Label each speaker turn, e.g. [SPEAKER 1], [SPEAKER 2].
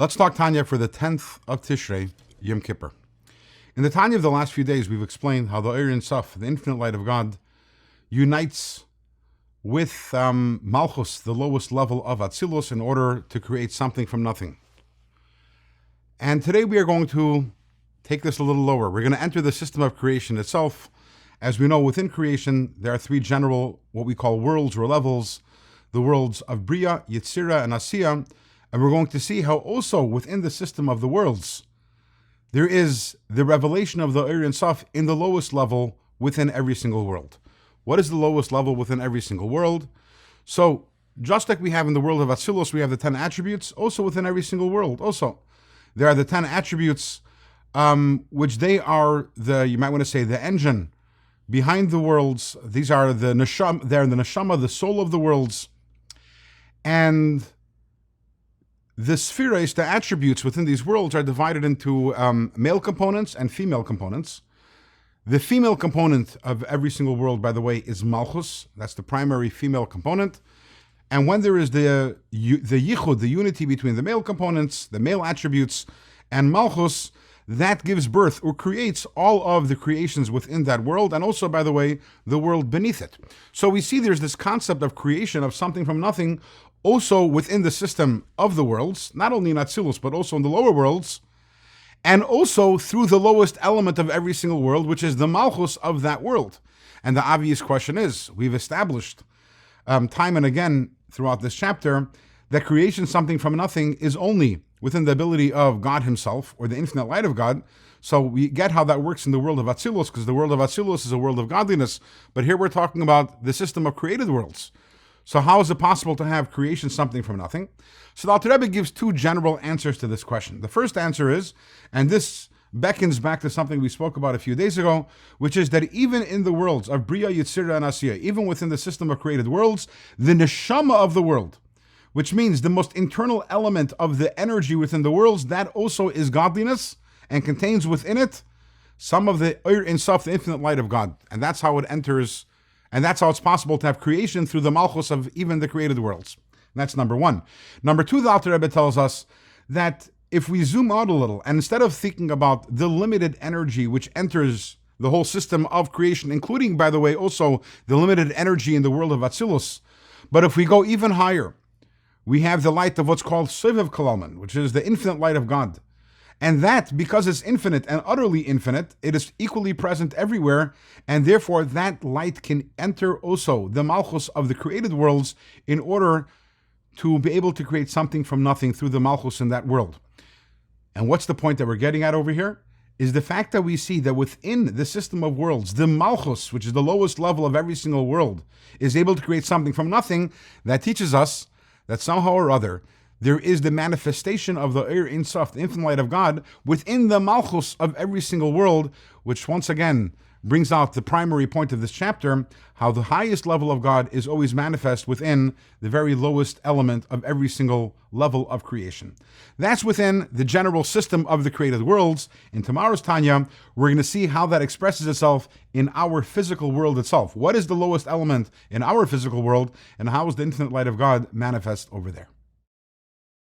[SPEAKER 1] Let's talk Tanya for the 10th of Tishrei, Yom Kippur. In the Tanya of the last few days, we've explained how the Ein Sof, the infinite light of God, unites with Malchus, the lowest level of Atzilus, in order to create something from nothing. And today we are going to take this a little lower. We're going to enter the system of creation itself. As we know, within creation, there are three general, what we call worlds or levels, the worlds of Bria, Yetzira, and Asiya. And we're going to see how also within the system of the worlds, there is the revelation of the Ein Sof in the lowest level within every single world. What is the lowest level within every single world? So, just like we have in the world of Atzilus, we have the 10 attributes, also within every single world. Also, there are the 10 attributes, which they are the, you might want to say, the engine behind the worlds. These are the neshama, they're the neshama, the soul of the worlds. And the spheres, the attributes within these worlds, are divided into male components and female components. The female component of every single world, by the way, is Malchus. That's the primary female component. And when there is the yichud, the unity between the male components, the male attributes, and Malchus, that gives birth or creates all of the creations within that world, and also, by the way, the world beneath it. So we see there's this concept of creation of something from nothing, also within the system of the worlds, not only in Atzilus, but also in the lower worlds, and also through the lowest element of every single world, which is the Malchus of that world. And the obvious question is, we've established time and again throughout this chapter, that creation, something from nothing, is only within the ability of God himself, or the infinite light of God. So we get how that works in the world of Atzilus, because the world of Atzilus is a world of godliness. But here we're talking about the system of created worlds. So how is it possible to have creation something from nothing? So the Alter Rebbe gives two general answers to this question. The first answer is, and this beckons back to something we spoke about a few days ago, which is that even in the worlds of Bria, Yetzira, and Asiya, even within the system of created worlds, the neshama of the world, which means the most internal element of the energy within the worlds, that also is godliness and contains within it some of the Ein Sof, the infinite light of God. And that's how it enters, and that's how it's possible to have creation through the Malchus of even the created worlds. And that's number one. Number two, the Alter Rebbe tells us that if we zoom out a little, and instead of thinking about the limited energy which enters the whole system of creation, including, by the way, also the limited energy in the world of Atzilus, but if we go even higher, we have the light of what's called Sovev Kalalman, which is the infinite light of God. And that, because it's infinite and utterly infinite, it is equally present everywhere, and therefore that light can enter also the Malchus of the created worlds in order to be able to create something from nothing through the Malchus in that world. And what's the point that we're getting at over here? Is the fact that we see that within the system of worlds, the Malchus, which is the lowest level of every single world, is able to create something from nothing. That teaches us that somehow or other, there is the manifestation of the Ein Sof, the infinite light of God, within the Malchus of every single world, which once again brings out the primary point of this chapter, how the highest level of God is always manifest within the very lowest element of every single level of creation. That's within the general system of the created worlds. In tomorrow's Tanya, we're going to see how that expresses itself in our physical world itself. What is the lowest element in our physical world, and how is the infinite light of God manifest over there?